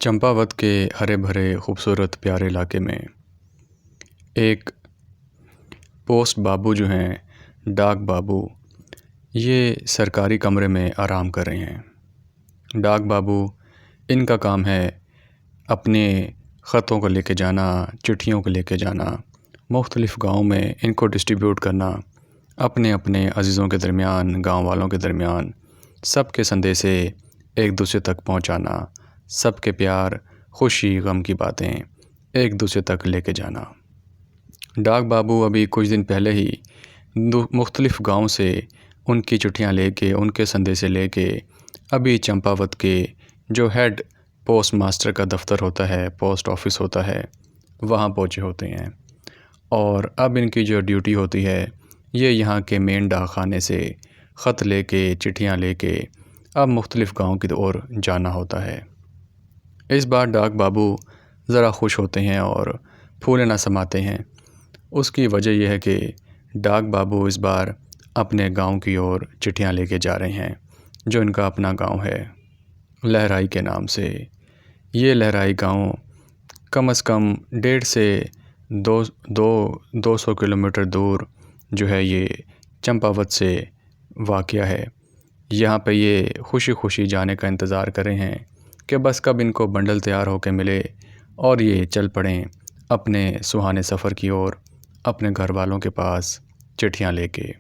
चंपावत के हरे भरे खूबसूरत प्यारे इलाके में एक पोस्ट बाबू जो हैं, डाक बाबू, ये सरकारी कमरे में आराम कर रहे हैं। डाक बाबू, इनका काम है अपने ख़तों को लेके जाना, चिट्ठियों को लेके जाना, मुख्तलिफ़ गाँव में इनको डिस्ट्रीब्यूट करना, अपने अपने अज़ीज़ों के दरमियान, गाँव वालों के दरमियान सबके संदेशे एक दूसरे तक पहुंचाना, सबके प्यार, खुशी, गम की बातें एक दूसरे तक लेके जाना। डाक बाबू अभी कुछ दिन पहले ही मुख्तलिफ़ गाँव से उनकी चिट्ठियाँ लेके, उनके संदेशे लेके अभी चंपावत के जो हेड पोस्ट मास्टर का दफ़्तर होता है, पोस्ट ऑफिस होता है, वहाँ पहुँचे होते हैं। और अब इनकी जो ड्यूटी होती है, ये यहाँ के मेन डाक खाने से ख़त लेके, चिट्ठियाँ लेके अब मुख्तलिफ़ गाँव की ओर जाना होता है। इस बार डाक बाबू ज़रा खुश होते हैं और फूले न समाते हैं। उसकी वजह यह है कि डाक बाबू इस बार अपने गांव की ओर चिट्ठियां लेके जा रहे हैं, जो इनका अपना गांव है, लहराई के नाम से। ये लहराई गांव कम से कम 1.5 से 200 किलोमीटर दूर जो है, ये चंपावत से वाक़या है। यहाँ पे ये खुशी खुशी जाने का इंतज़ार कर रहे हैं कि बस कब इनको बंडल तैयार होकर मिले और ये चल पड़ें अपने सुहाने सफ़र की ओर, अपने घर वालों के पास चिट्ठियाँ लेके।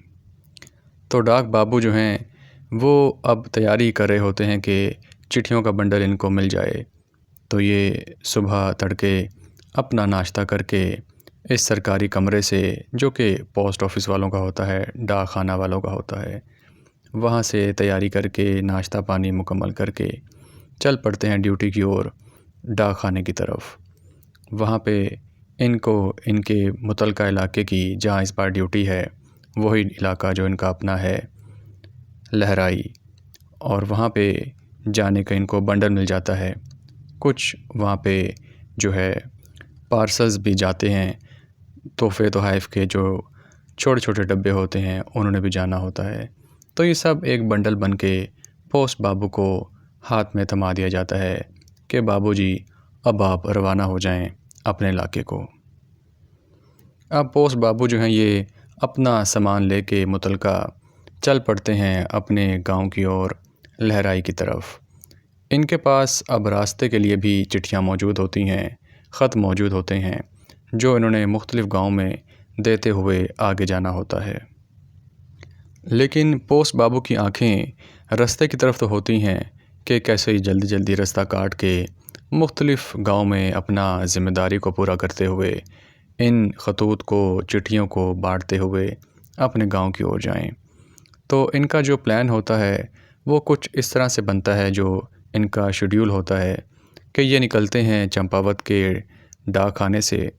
तो डाक बाबू जो हैं, वो अब तैयारी कर रहे होते हैं कि चिट्ठियों का बंडल इनको मिल जाए। तो ये सुबह तड़के अपना नाश्ता करके इस सरकारी कमरे से, जो कि पोस्ट ऑफिस वालों का होता है, डाक खाना वालों का होता है, वहाँ से तैयारी करके नाश्ता पानी मुकम्मल करके चल पड़ते हैं ड्यूटी की ओर, डाक खाने की तरफ। वहाँ पे इनको इनके मुतलका इलाके की, जहाँ इस बार ड्यूटी है, वही इलाका जो इनका अपना है, लहराई, और वहाँ पे जाने का इनको बंडल मिल जाता है। कुछ वहाँ पे जो है पार्सल्स भी जाते हैं, तोहफ़े तोहफ़ के जो छोटे छोटे डब्बे होते हैं, उन्होंने भी जाना होता है। तो ये सब एक बंडल बन के पोस्ट बाबू को हाथ में थमा दिया जाता है कि बाबूजी अब आप रवाना हो जाएं अपने इलाके को। अब पोस्ट बाबू जो हैं, ये अपना सामान लेके मुतलका चल पड़ते हैं अपने गांव की ओर, लहराई की तरफ। इनके पास अब रास्ते के लिए भी चिट्ठियां मौजूद होती हैं, ख़त मौजूद होते हैं, जो इन्होंने मुख्तलिफ़ गांव में देते हुए आगे जाना होता है। लेकिन पोस्ट बाबू की आंखें रास्ते की तरफ तो होती हैं कि कैसे ही जल्दी जल्दी रास्ता काट के मुख्तलिफ़ गांव में अपना ज़िम्मेदारी को पूरा करते हुए इन ख़तूत को, चिट्ठियों को बांटते हुए अपने गांव की ओर जाएं। तो इनका जो प्लान होता है, वो कुछ इस तरह से बनता है, जो इनका शेड्यूल होता है कि ये निकलते हैं चंपावत के डाक खाने से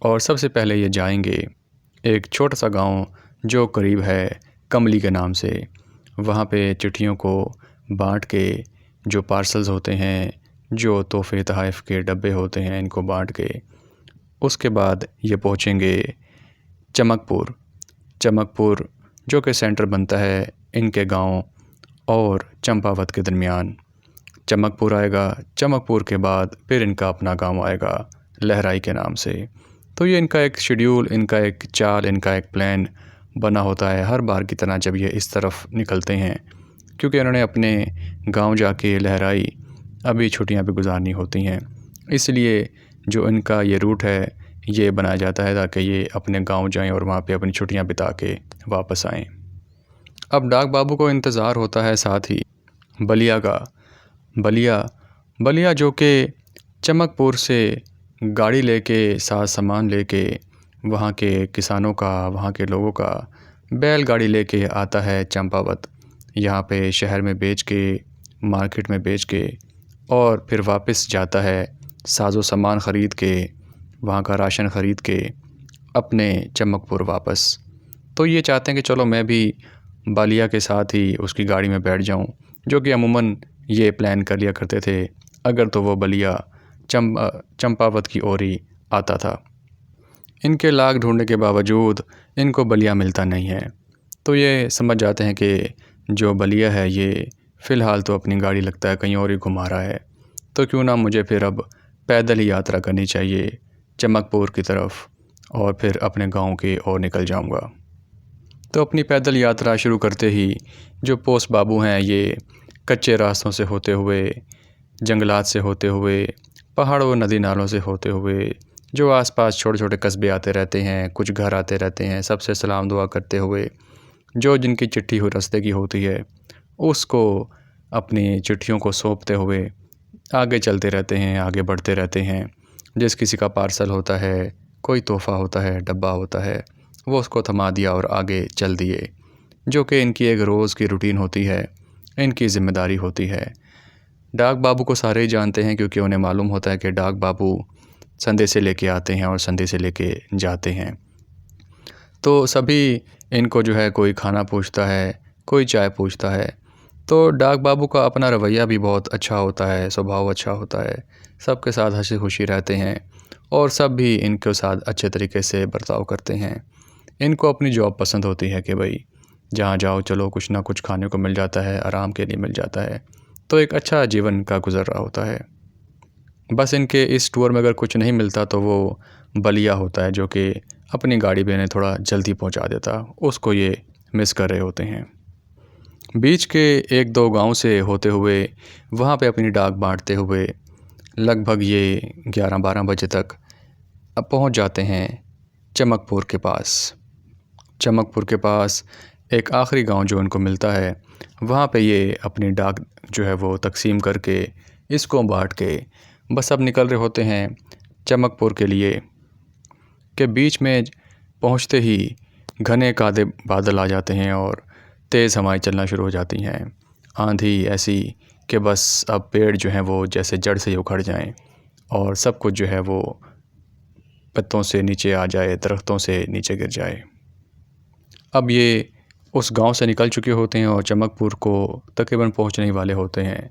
और सबसे पहले ये जाएंगे एक छोटा सा गांव जो करीब है, कमली के नाम से। वहाँ पे चिट्ठियों को बांट के, जो पार्सल्स होते हैं, जो तोहफ़े तोहफ़ के डब्बे होते हैं, इनको बांट के उसके बाद ये पहुँचेंगे चमकपुर, जो कि सेंटर बनता है इनके गांव और चंपावत के दरमियान। चमकपुर आएगा, चमकपुर के बाद फिर इनका अपना गांव आएगा, लहराई के नाम से। तो ये इनका एक शेड्यूल, इनका एक चाल, इनका एक प्लान बना होता है हर बार की तरह जब ये इस तरफ निकलते हैं, क्योंकि इन्होंने अपने गांव जाके लहराई अभी छुट्टियां भी गुजारनी होती हैं। इसलिए जो इनका ये रूट है, ये बनाया जाता है ताकि ये अपने गांव जाएं और वहाँ पे अपनी छुट्टियां बिता के वापस आएं। अब डाक बाबू को इंतज़ार होता है साथ ही बलिया का। बलिया जो कि चमकपुर से गाड़ी लेके, साथ सामान लेके, वहाँ के किसानों का, वहाँ के लोगों का बैलगाड़ी लेके आता है चंपावत। यहाँ पे शहर में बेच के, मार्केट में बेच के, और फिर वापस जाता है साजो सामान ख़रीद के, वहाँ का राशन ख़रीद के अपने चमकपुर वापस। तो ये चाहते हैं कि चलो मैं भी बलिया के साथ ही उसकी गाड़ी में बैठ जाऊँ, जो कि अमूमन ये प्लान कर लिया करते थे अगर तो वो बलिया चंपावत की ओर ही आता था। इनके लाख ढूंढने के बावजूद इनको बलिया मिलता नहीं है। तो ये समझ जाते हैं कि जो बलिया है, ये फ़िलहाल तो अपनी गाड़ी लगता है कहीं और ही घुमा रहा है। तो क्यों ना मुझे फिर अब पैदल ही यात्रा करनी चाहिए चमकपुर की तरफ और फिर अपने गांव की ओर निकल जाऊंगा। तो अपनी पैदल यात्रा शुरू करते ही जो पोस्ट बाबू हैं ये कच्चे रास्तों से होते हुए, जंगलात से होते हुए, पहाड़ों नदी नालों से होते हुए, जो आसपास छोटे छोटे कस्बे आते रहते हैं, कुछ घर आते रहते हैं, सबसे सलाम दुआ करते हुए जो जिनकी चिट्ठी हो रास्ते की होती है उसको अपनी चिट्ठियों को सौंपते हुए आगे चलते रहते हैं, आगे बढ़ते रहते हैं। जिस किसी का पार्सल होता है, कोई तोहफ़ा होता है, डब्बा होता है, वो उसको थमा दिया और आगे चल दिए, जो कि इनकी एक रोज़ की रूटीन होती है, इनकी ज़िम्मेदारी होती है। डाक बाबू को सारे ही जानते हैं क्योंकि उन्हें मालूम होता है कि डाक बाबू संदेशे लेके आते हैं और संदेशे लेके जाते हैं। तो सभी इनको जो है कोई खाना पूछता है, कोई चाय पूछता है। तो डाक बाबू का अपना रवैया भी बहुत अच्छा होता है, स्वभाव अच्छा होता है, सबके साथ हंसी खुशी रहते हैं और सब भी इनके साथ अच्छे तरीके से बर्ताव करते हैं। इनको अपनी जॉब पसंद होती है कि भाई जहाँ जाओ चलो कुछ ना कुछ खाने को मिल जाता है, आराम के लिए मिल जाता है, तो एक अच्छा जीवन का गुजर रहा होता है। बस इनके इस टूर में अगर कुछ नहीं मिलता तो वो बलिया होता है जो कि अपनी गाड़ी में इन्हें थोड़ा जल्दी पहुंचा देता, उसको ये मिस कर रहे होते हैं। बीच के एक दो गांव से होते हुए वहाँ पे अपनी डाक बांटते हुए लगभग ये 11-12 बजे तक अब पहुँच जाते हैं चमकपुर के पास। चमकपुर के पास एक आखिरी गांव जो उनको मिलता है, वहाँ पे ये अपनी डाक जो है वो तकसीम करके इसको बांट के बस अब निकल रहे होते हैं चमकपुर के लिए। के बीच में पहुँचते ही घने काले बादल आ जाते हैं और तेज़ हवाएं चलना शुरू हो जाती हैं। आंधी ऐसी कि बस अब पेड़ जो हैं वो जैसे जड़ से ही उखड़ जाएं और सब कुछ जो है वो पत्तों से नीचे आ जाए, दरख्तों से नीचे गिर जाए। अब ये उस गांव से निकल चुके होते हैं और चमकपुर को तकरीबन पहुंचने ही वाले होते हैं।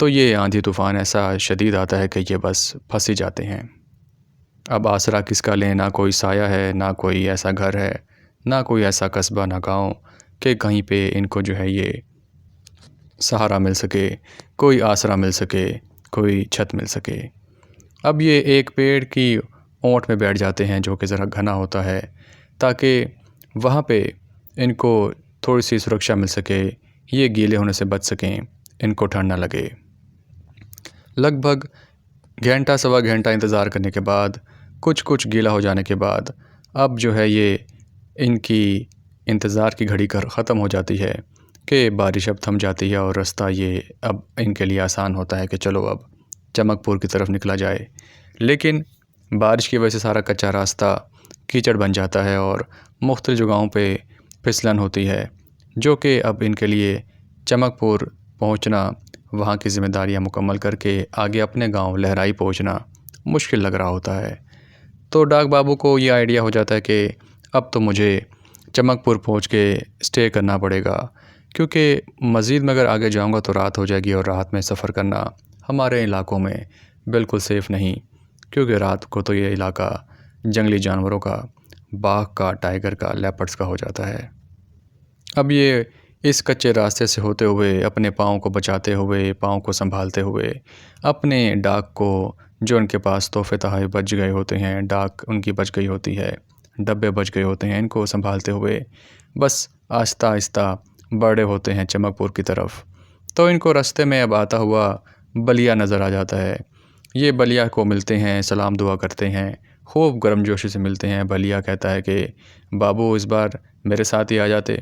तो ये आंधी तूफ़ान ऐसा शदीद आता है कि ये बस फंस ही जाते हैं। अब आसरा किसका लें, ना कोई साया है, ना कोई ऐसा घर है, ना कोई ऐसा कस्बा, ना गाँव कि कहीं पे इनको जो है ये सहारा मिल सके, कोई आसरा मिल सके, कोई छत मिल सके। अब ये एक पेड़ की ओंठ में बैठ जाते हैं जो कि ज़रा घना होता है, ताकि वहाँ पे इनको थोड़ी सी सुरक्षा मिल सके, ये गीले होने से बच सकें, इनको ठंड ना लगे। लगभग घंटा सवा घंटा इंतज़ार करने के बाद, कुछ गीला हो जाने के बाद अब जो है ये इनकी इंतज़ार की घड़ी कर ख़त्म हो जाती है कि बारिश अब थम जाती है और रास्ता ये अब इनके लिए आसान होता है कि चलो अब चमकपुर की तरफ निकला जाए। लेकिन बारिश की वजह से सारा कच्चा रास्ता कीचड़ बन जाता है और मुख्तलिफ़ जगहों पे फिसलन होती है, जो कि अब इनके लिए चमकपुर पहुंचना, वहां की ज़िम्मेदारियां मुकम्मल करके आगे अपने गांव लहराई पहुंचना मुश्किल लग रहा होता है। तो डाक बाबू को ये आइडिया हो जाता है कि अब तो मुझे चमकपुर पहुंच के स्टे करना पड़ेगा, क्योंकि मज़ीद में अगर आगे जाऊंगा तो रात हो जाएगी और रात में सफ़र करना हमारे इलाकों में बिल्कुल सेफ़ नहीं, क्योंकि रात को तो ये इलाका जंगली जानवरों का, बाघ का, टाइगर का, लेपर्ड्स का हो जाता है। अब ये इस कच्चे रास्ते से होते हुए अपने पाँव को बचाते हुए, पाँव को संभालते हुए, अपने डाक को जो उनके पास तोहफ़े तोहफ़े बच गए होते हैं, डाक उनकी बच गई होती है, डब्बे बच गए होते हैं, इनको संभालते हुए बस आहिस्ता आहिस्ता बढ़े होते हैं चमकपुर की तरफ। तो इनको रास्ते में अब आता हुआ बलिया नज़र आ जाता है। ये बलिया को मिलते हैं, सलाम दुआ करते हैं, खूब गर्मजोशी से मिलते हैं। बलिया कहता है कि बाबू इस बार मेरे साथ ही आ जाते।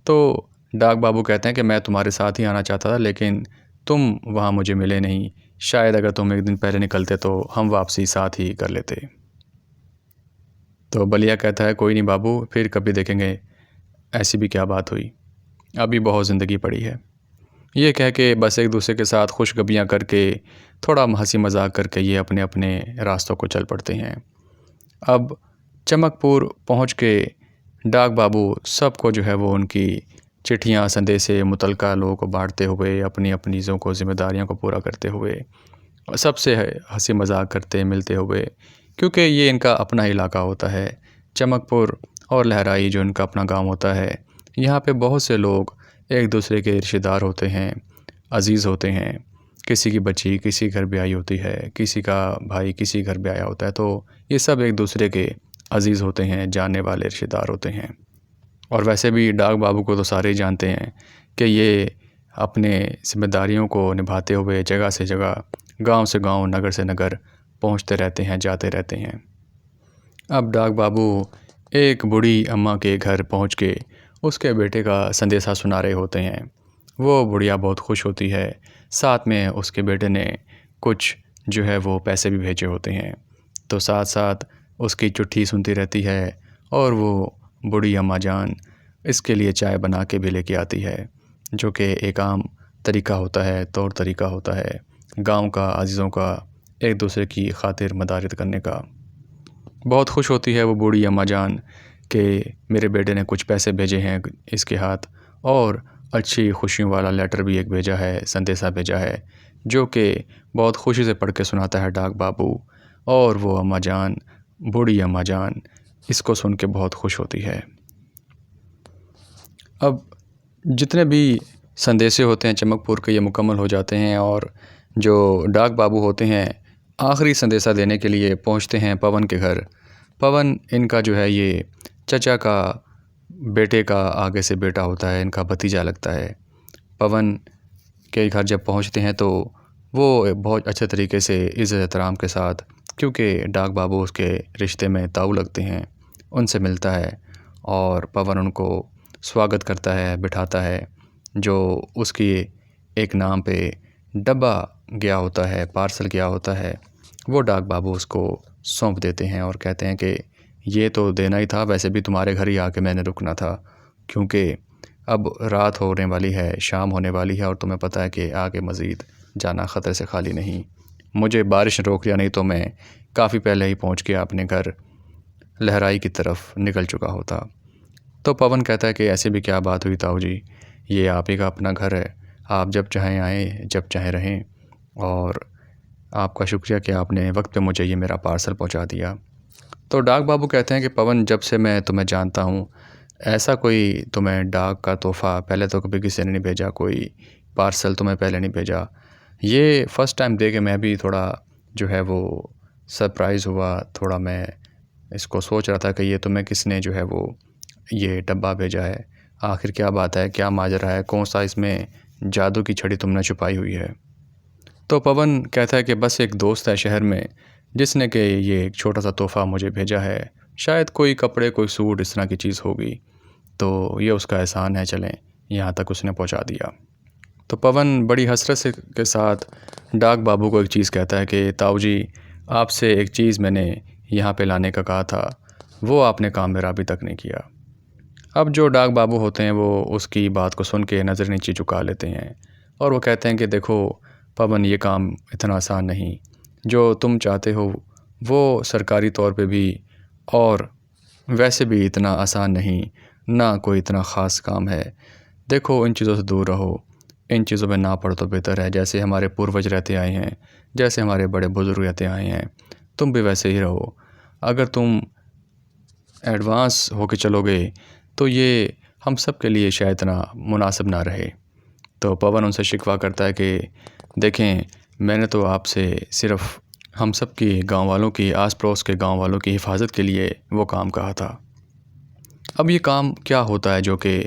तो डाक बाबू कहते हैं कि मैं तुम्हारे साथ ही आना चाहता था, लेकिन तुम वहाँ मुझे मिले नहीं। शायद अगर तुम एक दिन पहले निकलते तो हम वापसी साथ ही कर लेते। तो बलिया कहता है कोई नहीं बाबू, फिर कभी देखेंगे, ऐसी भी क्या बात हुई, अभी बहुत ज़िंदगी पड़ी है। ये कह के बस एक दूसरे के साथ खुशगपियाँ करके, थोड़ा हंसी मजाक करके ये अपने अपने रास्तों को चल पड़ते हैं। अब चमकपुर पहुँच के डाक बाबू सबको जो है वो उनकी चिट्ठियाँ, संदेशे मुतलका लोगों को बांटते हुए, अपनी अपनी चीज़ों को, जिम्मेदारियों को पूरा करते हुए, सबसे हंसी मजाक करते मिलते हुए, क्योंकि ये इनका अपना इलाका होता है। चमकपुर और लहराई जो इनका अपना गांव होता है, यहाँ पे बहुत से लोग एक दूसरे के रिश्तेदार होते हैं, अज़ीज़ होते हैं, किसी की बच्ची किसी घर ब्याही होती है, किसी का भाई किसी घर ब्याया होता है, तो ये सब एक दूसरे के अजीज़ होते हैं, जानने वाले रिश्तेदार होते हैं। और वैसे भी डाक बाबू को तो सारे ही जानते हैं कि ये अपने ज़िम्मेदारियों को निभाते हुए जगह से जगह, गांव से गांव, नगर से नगर पहुंचते रहते हैं, जाते रहते हैं। अब डाक बाबू एक बूढ़ी अम्मा के घर पहुंच के उसके बेटे का संदेशा सुना रहे होते हैं। वो बुढ़िया बहुत खुश होती है, साथ में उसके बेटे ने कुछ जो है वो पैसे भी भेजे होते हैं, तो साथ साथ उसकी चिट्ठी सुनती रहती है। और वो बूढ़ी अम्मा जान इसके लिए चाय बना के भी लेके आती है, जो कि एक आम तरीका होता है, तौर तरीका होता है गांव का, अजीज़ों का एक दूसरे की खातिर मदारिद करने का। बहुत खुश होती है वो बूढ़ी अम्मा जान कि मेरे बेटे ने कुछ पैसे भेजे हैं इसके हाथ, और अच्छी खुशियों वाला लेटर भी एक भेजा है, संदेशा भेजा है, जो कि बहुत खुशी से पढ़ के सुनाता है डाक बाबू। और वो अम्मा जान, बूढ़ी अम्मा जान, इसको सुन के बहुत खुश होती है। अब जितने भी संदेशे होते हैं चमकपुर के, ये मुकम्मल हो जाते हैं, और जो डाक बाबू होते हैं आखिरी संदेशा देने के लिए पहुंचते हैं पवन के घर। पवन इनका जो है ये चचा का बेटे का आगे से बेटा होता है, इनका भतीजा लगता है। पवन के घर जब पहुंचते हैं तो वो बहुत अच्छे तरीके से इज़्ज़त एहतराम के साथ, क्योंकि डाक बाबू उसके रिश्ते में ताऊ लगते हैं, उनसे मिलता है और पवन उनको स्वागत करता है, बिठाता है। जो उसकी एक नाम पे डब्बा गया होता है, पार्सल गया होता है, वो डाक बाबू उसको सौंप देते हैं और कहते हैं कि ये तो देना ही था, वैसे भी तुम्हारे घर ही आके मैंने रुकना था, क्योंकि अब रात होने वाली है, शाम होने वाली है, और तुम्हें पता है कि आगे मज़ीद जाना ख़तरे से खाली नहीं। मुझे बारिश रोक लिया, नहीं तो मैं काफ़ी पहले ही पहुंच के अपने घर लहराई की तरफ निकल चुका होता। तो पवन कहता है कि ऐसे भी क्या बात हुई ताऊ जी, ये आप ही का अपना घर है, आप जब चाहें आएँ, जब चाहें रहें, और आपका शुक्रिया कि आपने वक्त पे मुझे ये मेरा पार्सल पहुंचा दिया। तो डाक बाबू कहते हैं कि पवन, जब से मैं तुम्हें जानता हूँ, ऐसा कोई तुम्हें डाक का तोहफ़ा पहले तो कभी किसी ने नहीं भेजा, कोई पार्सल तुम्हें पहले नहीं भेजा। ये फ़र्स्ट टाइम दे के मैं भी थोड़ा जो है वो सरप्राइज़ हुआ, थोड़ा मैं इसको सोच रहा था कि ये तुम्हें किसने जो है वो ये डब्बा भेजा है, आखिर क्या बात है, क्या माजरा है, कौन सा इसमें जादू की छड़ी तुमने छुपाई हुई है। तो पवन कहता है कि बस एक दोस्त है शहर में, जिसने कि ये एक छोटा सा तोहफ़ा मुझे भेजा है, शायद कोई कपड़े, कोई सूट, इस तरह की चीज़ होगी, तो ये उसका एहसान है, चलें, यहाँ तक उसने पहुँचा दिया। तो पवन बड़ी हसरत से के साथ डाक बाबू को एक चीज़ कहता है कि ताऊ जी, आपसे एक चीज़ मैंने यहाँ पे लाने का कहा था, वो आपने काम मेरा अभी तक नहीं किया। अब जो डाक बाबू होते हैं वो उसकी बात को सुन के नज़र नीचे झुका लेते हैं, और वो कहते हैं कि देखो पवन, ये काम इतना आसान नहीं, जो तुम चाहते हो वो सरकारी तौर पे भी और वैसे भी इतना आसान नहीं, ना कोई इतना ख़ास काम है। देखो, इन चीज़ों से दूर रहो, इन चीज़ों में ना पड़ो तो बेहतर है। जैसे हमारे पूर्वज रहते आए हैं, जैसे हमारे बड़े बुज़ुर्ग रहते आए हैं, तुम भी वैसे ही रहो। अगर तुम एडवांस होके चलोगे तो ये हम सब के लिए शायद इतना मुनासिब ना रहे। तो पवन उनसे शिकवा करता है कि देखें, मैंने तो आपसे सिर्फ़ हम सब की, गाँव वालों की, आस पड़ोस के गाँव वालों की हिफाजत के लिए वो काम कहा था। अब ये काम क्या होता है जो कि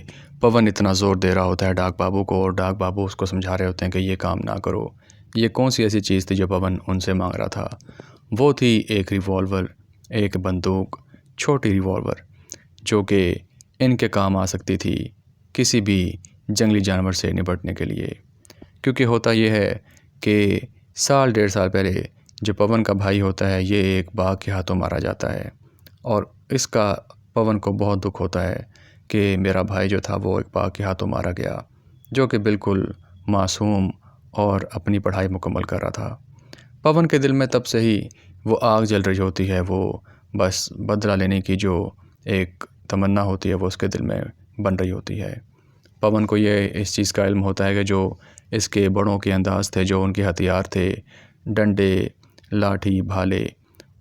पवन इतना ज़ोर दे रहा होता है डाक बाबू को, और डाक बाबू उसको समझा रहे होते हैं कि ये काम ना करो। ये कौन सी ऐसी चीज़ थी जो पवन उनसे मांग रहा था? वो थी एक रिवॉल्वर, एक बंदूक, छोटी रिवॉल्वर, जो कि इनके काम आ सकती थी किसी भी जंगली जानवर से निपटने के लिए। क्योंकि होता ये है कि साल 1.5 साल पहले जो पवन का भाई होता है, ये एक बाघ के हाथों मारा जाता है, और इसका पवन को बहुत दुख होता है कि मेरा भाई जो था वो एक बाघ के हाथों मारा गया, जो कि बिल्कुल मासूम और अपनी पढ़ाई मुकम्मल कर रहा था। पवन के दिल में तब से ही वो आग जल रही होती है, वो बस बदला लेने की जो एक तमन्ना होती है वो उसके दिल में बन रही होती है। पवन को ये इस चीज़ का इल्म होता है कि जो इसके बड़ों के अंदाज़ थे, जो उनके हथियार थे, डंडे, लाठी, भाले,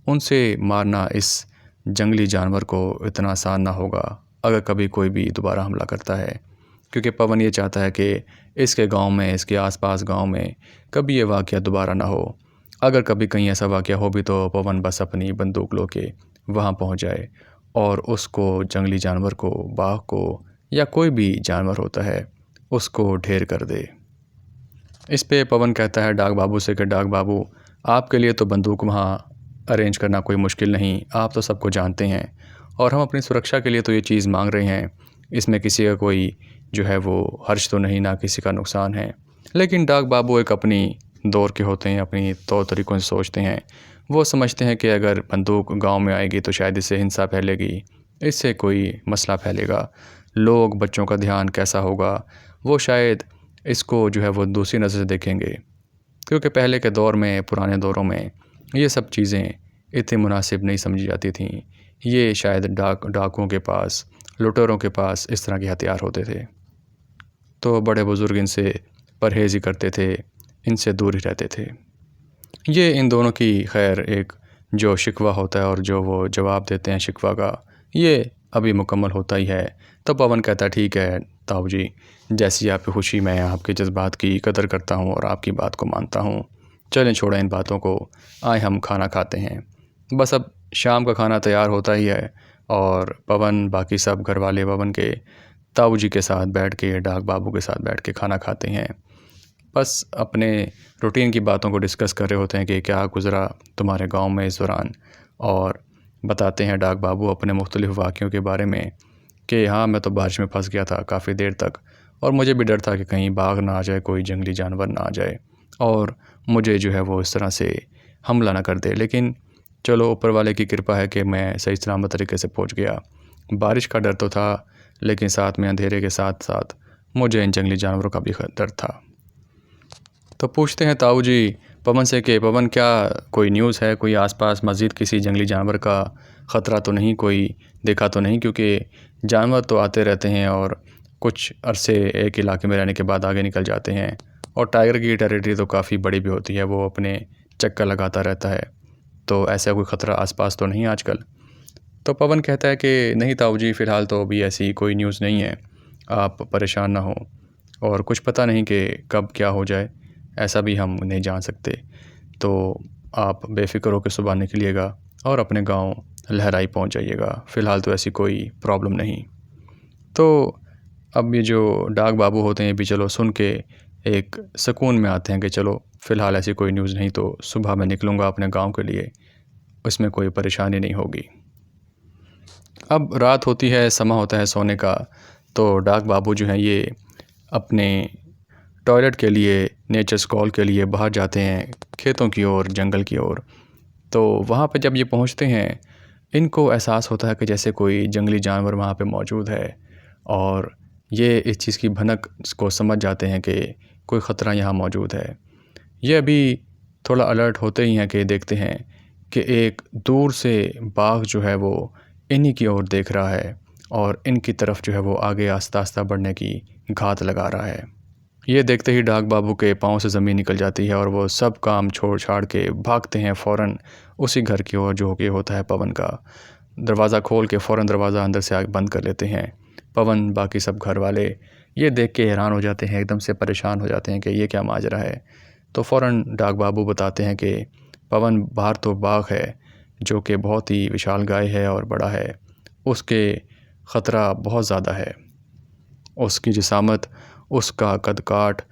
उनसे मारना इस जंगली जानवर को इतना आसान ना होगा अगर कभी कोई भी दोबारा हमला करता है। क्योंकि पवन ये चाहता है कि इसके गांव में, इसके आसपास गांव में कभी ये वाक़या दोबारा ना हो। अगर कभी कहीं ऐसा वाक़या हो भी तो पवन बस अपनी बंदूक लो के वहाँ पहुँच जाए और उसको, जंगली जानवर को, बाघ को या कोई भी जानवर होता है, उसको ढेर कर दे। इस पे पवन कहता है डाक बाबू से कि डाक बाबू, आपके लिए तो बंदूक वहाँ अरेंज करना कोई मुश्किल नहीं, आप तो सबको जानते हैं और हम अपनी सुरक्षा के लिए तो ये चीज़ मांग रहे हैं। इसमें किसी का कोई जो है वो हर्ज तो नहीं, ना किसी का नुकसान है। लेकिन डाक बाबू एक अपनी दौर के होते हैं, अपनी तौर तरीक़ों से सोचते हैं। वो समझते हैं कि अगर बंदूक गांव में आएगी तो शायद इससे हिंसा फैलेगी, इससे कोई मसला फैलेगा, लोग, बच्चों का ध्यान कैसा होगा, वो शायद इसको जो है वो दूसरी नज़र से देखेंगे। क्योंकि पहले के दौर में, पुराने दौरों में ये सब चीज़ें इतनी मुनासिब नहीं समझी जाती थीं। ये शायद डाकुओं के पास, लुटेरों के पास इस तरह के हथियार होते थे। तो बड़े बुज़ुर्ग इनसे परहेज़ ही करते थे, इनसे दूर ही रहते थे। ये इन दोनों की खैर एक जो शिकवा होता है और जो वो जवाब देते हैं शिकवा का, ये अभी मुकम्मल होता ही है। तो पवन कहता है ठीक है ताऊ जी, जैसी आपकी खुशी, मैं आपके जज्बात की कदर करता हूँ और आपकी बात को मानता हूँ। चलें छोड़ें इन बातों को, आए हम खाना खाते हैं। बस अब शाम का खाना तैयार होता ही है और पवन, बाकी सब घर वाले पवन के ताऊ जी के साथ बैठ के, डाक बाबू के साथ बैठ के खाना खाते हैं। बस अपने रूटीन की बातों को डिस्कस कर रहे होते हैं कि क्या गुज़रा तुम्हारे गांव में इस दौरान, और बताते हैं डाक बाबू अपने मुख्तलिफ़ वाक़यों के बारे में कि हाँ, मैं तो बारिश में फंस गया था काफ़ी देर तक और मुझे भी डर था कि कहीं बाघ ना आ जाए, कोई जंगली जानवर ना आ जाए और मुझे जो है वो इस तरह से हमला ना कर दे। लेकिन चलो, ऊपर वाले की कृपा है कि मैं सही सलामत तरीके से पहुंच गया। बारिश का डर तो था, लेकिन साथ में अंधेरे के साथ साथ मुझे इन जंगली जानवरों का भी डर था। तो पूछते हैं ताऊ जी पवन से कि पवन, क्या कोई न्यूज़ है, कोई आसपास मज़ीद किसी जंगली जानवर का ख़तरा तो नहीं, कोई देखा तो नहीं? क्योंकि जानवर तो आते रहते हैं और कुछ अरसे एक इलाके में रहने के बाद आगे निकल जाते हैं और टाइगर की टेरिटरी तो काफ़ी बड़ी भी होती है, वो अपने चक्कर लगाता रहता है। तो ऐसा कोई ख़तरा आसपास तो नहीं आजकल? तो पवन कहता है कि नहीं ताऊ जी, फ़िलहाल तो अभी ऐसी कोई न्यूज़ नहीं है, आप परेशान ना हो, और कुछ पता नहीं कि कब क्या हो जाए, ऐसा भी हम नहीं जान सकते। तो आप बेफ़िक्र होकर सुबह निकलिएगा और अपने गांव लहराई पहुंच जाइएगा, फ़िलहाल तो ऐसी कोई प्रॉब्लम नहीं। तो अब ये जो डाक बाबू होते हैं भी चलो सुन के एक सुकून में आते हैं कि चलो फ़िलहाल ऐसी कोई न्यूज़ नहीं, तो सुबह मैं निकलूँगा अपने गांव के लिए, उसमें कोई परेशानी नहीं होगी। अब रात होती है, समय होता है सोने का, तो डाक बाबू जो हैं ये अपने टॉयलेट के लिए, नेचर्स कॉल के लिए बाहर जाते हैं खेतों की ओर, जंगल की ओर। तो वहाँ पे जब ये पहुँचते हैं, इनको एहसास होता है कि जैसे कोई जंगली जानवर वहाँ पे मौजूद है और ये इस चीज़ की भनक को समझ जाते हैं कि कोई ख़तरा यहाँ मौजूद है। ये अभी थोड़ा अलर्ट होते ही हैं कि देखते हैं कि एक दूर से बाघ जो है वो इन्हीं की ओर देख रहा है और इनकी तरफ जो है वो आगे आस्ता आस्ता बढ़ने की घात लगा रहा है। ये देखते ही डाक बाबू के पाँव से ज़मीन निकल जाती है और वो सब काम छोड़ छाड़ के भागते हैं फ़ौरन उसी घर की ओर जो कि होता है पवन का। दरवाज़ा खोल के फ़ौरन दरवाज़ा अंदर से आग बंद कर लेते हैं। पवन, बाकी सब घर वाले ये देख के हैरान हो जाते हैं, एकदम से परेशान हो जाते हैं कि ये क्या माजरा है। तो फ़ौरन डाक बाबू बताते हैं कि पवन, बाहर तो बाघ है जो कि बहुत ही विशालकाय है और बड़ा है, उसके ख़तरा बहुत ज़्यादा है, उसकी जिसामत, उसका कद-काठ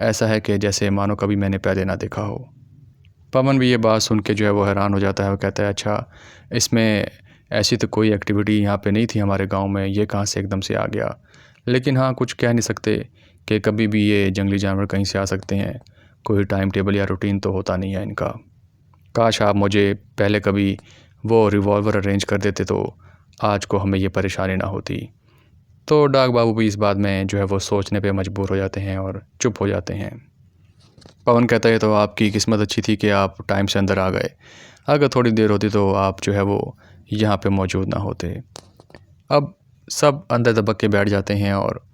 ऐसा है कि जैसे मानो कभी मैंने पहले ना देखा हो। पवन भी ये बात सुन के जो है वो हैरान हो जाता है। वो कहता है अच्छा, इसमें ऐसी तो कोई एक्टिविटी यहाँ पे नहीं थी हमारे गांव में, ये कहाँ से एकदम से आ गया। लेकिन हाँ, कुछ कह नहीं सकते कि कभी भी ये जंगली जानवर कहीं से आ सकते हैं, कोई टाइम टेबल या रूटीन तो होता नहीं है इनका। काश आप मुझे पहले कभी वो रिवॉल्वर अरेंज कर देते तो आज को हमें ये परेशानी ना होती। तो डाक बाबू भी इस बात में जो है वो सोचने पे मजबूर हो जाते हैं और चुप हो जाते हैं। पवन कहता है तो आपकी किस्मत अच्छी थी कि आप टाइम से अंदर आ गए, अगर थोड़ी देर होती तो आप जो है वो यहाँ पे मौजूद ना होते। अब सब अंदर दबक के बैठ जाते हैं और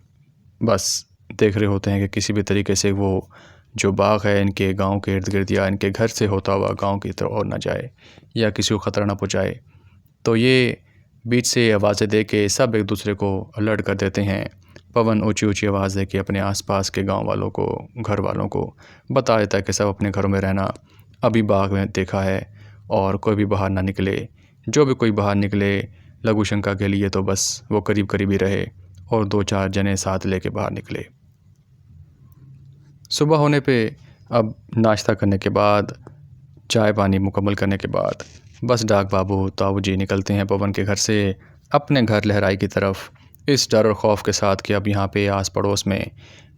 बस देख रहे होते हैं कि किसी भी तरीके से वो जो बाघ है इनके गांव के इर्द गिर्द या इनके घर से होता हुआ गांव की तरफ और ना जाए या किसी को ख़तरा ना पहुँचाए। तो ये बीच से आवाज़ें दे के सब एक दूसरे को अलर्ट कर देते हैं। पवन ऊंची ऊंची आवाज़ दे के अपने आसपास के गांव वालों को, घर वालों को बता देता है कि सब अपने घरों में रहना, अभी बाग में देखा है और कोई भी बाहर ना निकले। जो भी कोई बाहर निकले लघु शंका के लिए तो बस वो करीब करीब ही रहे और 2-4 जने साथ लेके बाहर निकले। सुबह होने पे अब नाश्ता करने के बाद, चाय पानी मुकम्मल करने के बाद बस डाक बाबू ताऊ जी निकलते हैं पवन के घर से अपने घर लहराई की तरफ, इस डर और खौफ के साथ कि अब यहाँ पे आस पड़ोस में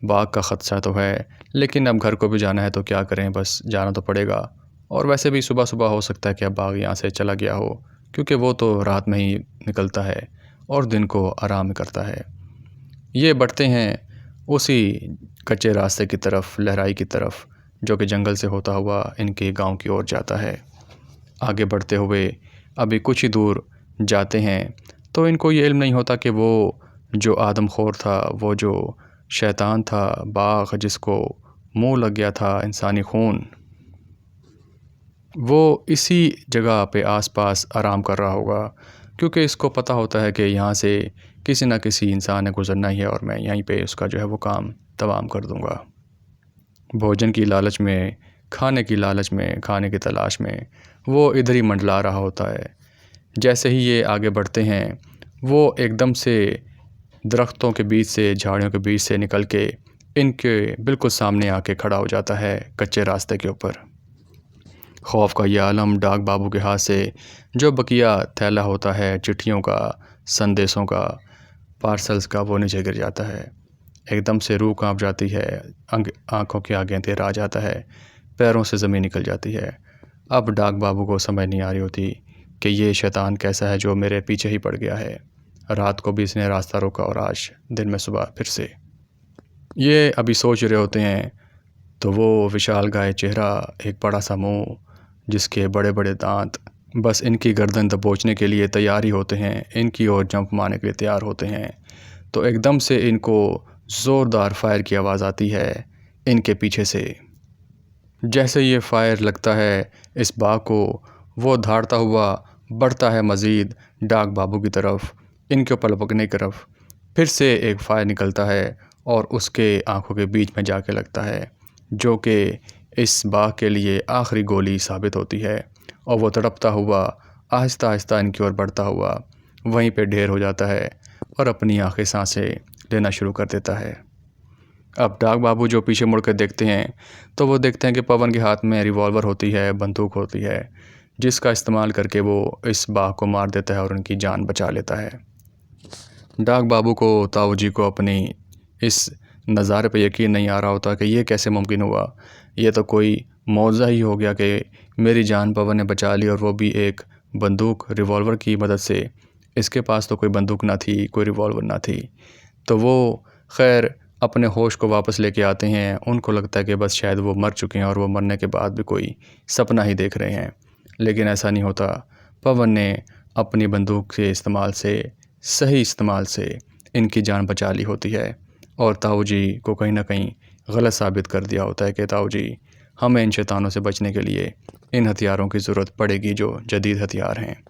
बाघ का ख़दशा तो है, लेकिन अब घर को भी जाना है तो क्या करें, बस जाना तो पड़ेगा। और वैसे भी सुबह सुबह हो सकता है कि अब बाघ यहाँ से चला गया हो, क्योंकि वो तो रात में ही निकलता है और दिन को आराम करता है। ये बढ़ते हैं उसी कच्चे रास्ते की तरफ, लहराई की तरफ, जो कि जंगल से होता हुआ इनके गांव की ओर जाता है। आगे बढ़ते हुए अभी कुछ ही दूर जाते हैं तो इनको ये इल्म नहीं होता कि वो जो आदमखोर था, वो जो शैतान था, बाघ जिसको मुंह लग गया था इंसानी खून, वो इसी जगह पे आसपास आराम कर रहा होगा, क्योंकि इसको पता होता है कि यहाँ से किसी न किसी इंसान ने गुज़रना ही है और मैं यहीं पे उसका जो है वो काम तमाम कर दूँगा। भोजन की लालच में, खाने की लालच में, खाने की तलाश में वो इधर ही मंडला रहा होता है। जैसे ही ये आगे बढ़ते हैं वो एकदम से दरख्तों के बीच से, झाड़ियों के बीच से निकल के इनके बिल्कुल सामने आके खड़ा हो जाता है कच्चे रास्ते के ऊपर। खौफ का ये आलम डाक बाबू के हाथ से जो बकिया थैला होता है चिट्ठियों का, संदेशों का, पार्सल्स का, वो नीचे गिर जाता है। एकदम से रूह कांप जाती है, आंखों के आगे अंधेरा आ जाता है, पैरों से ज़मीन निकल जाती है। अब डाक बाबू को समझ नहीं आ रही होती कि ये शैतान कैसा है जो मेरे पीछे ही पड़ गया है। रात को भी इसने रास्ता रोका और आज दिन में सुबह फिर से। ये अभी सोच रहे होते हैं तो वो विशालकाय चेहरा, एक बड़ा सा मुंह, जिसके बड़े बड़े दांत बस इनकी गर्दन दबोचने के लिए तैयार ही होते हैं, इनकी ओर जंप मारने के लिए तैयार होते हैं, तो एकदम से इनको ज़ोरदार फायर की आवाज़ आती है इनके पीछे से। जैसे ये फायर लगता है इस बाघ को, वो धाड़ता हुआ बढ़ता है मज़ीद डाक बाबू की तरफ, इनके ऊपर लपकने की तरफ। फिर से एक फायर निकलता है और उसके आंखों के बीच में जाके लगता है, जो कि इस बाघ के लिए आखिरी गोली साबित होती है और वो तड़पता हुआ आहिस्ता आहिस्ता इनकी ओर बढ़ता हुआ वहीं पे ढेर हो जाता है और अपनी आखिरी सांसें लेना शुरू कर देता है। अब डाक बाबू जो पीछे मुड़ कर देखते हैं तो वो देखते हैं कि पवन के हाथ में रिवॉल्वर होती है, बंदूक होती है, जिसका इस्तेमाल करके वो इस बाघ को मार देता है और उनकी जान बचा लेता है। डाक बाबू को, ताऊ जी को अपनी इस नज़ारे पे यकीन नहीं आ रहा होता कि ये कैसे मुमकिन हुआ। ये तो कोई मौज़ा ही हो गया कि मेरी जान पवन ने बचा ली और वो भी एक बंदूक, रिवॉल्वर की मदद से। इसके पास तो कोई बंदूक ना थी, कोई रिवॉल्वर ना थी। तो वो खैर अपने होश को वापस लेके आते हैं। उनको लगता है कि बस शायद वो मर चुके हैं और वो मरने के बाद भी कोई सपना ही देख रहे हैं, लेकिन ऐसा नहीं होता। पवन ने अपनी बंदूक के इस्तेमाल से, सही इस्तेमाल से इनकी जान बचा ली होती है और ताऊ जी को कहीं ना कहीं गलत साबित कर दिया होता है कि ताऊ जी, हमें इन शैतानों से बचने के लिए इन हथियारों की ज़रूरत पड़ेगी जो जदीद हथियार हैं।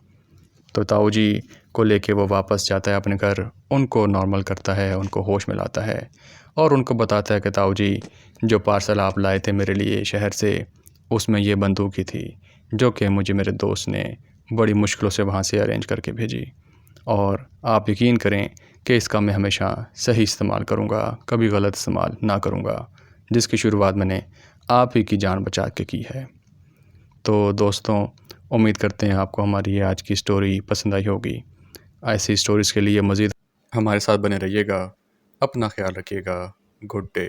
तो ताऊ जी को लेके वो वापस जाता है अपने घर, उनको नॉर्मल करता है, उनको होश में लाता है और उनको बताता है कि ताऊ जी, जो पार्सल आप लाए थे मेरे लिए शहर से, उसमें ये बंदूक ही थी जो कि मुझे मेरे दोस्त ने बड़ी मुश्किलों से वहाँ से अरेंज करके भेजी, और आप यकीन करें कि इसका मैं हमेशा सही इस्तेमाल करूँगा, कभी गलत इस्तेमाल ना करूँगा, जिसकी शुरुआत मैंने आप ही की जान बचा के की है। तो दोस्तों, उम्मीद करते हैं आपको हमारी ये आज की स्टोरी पसंद आई होगी। ऐसी स्टोरीज़ के लिए मज़ीद हमारे साथ बने रहिएगा। अपना ख्याल रखिएगा। Good day.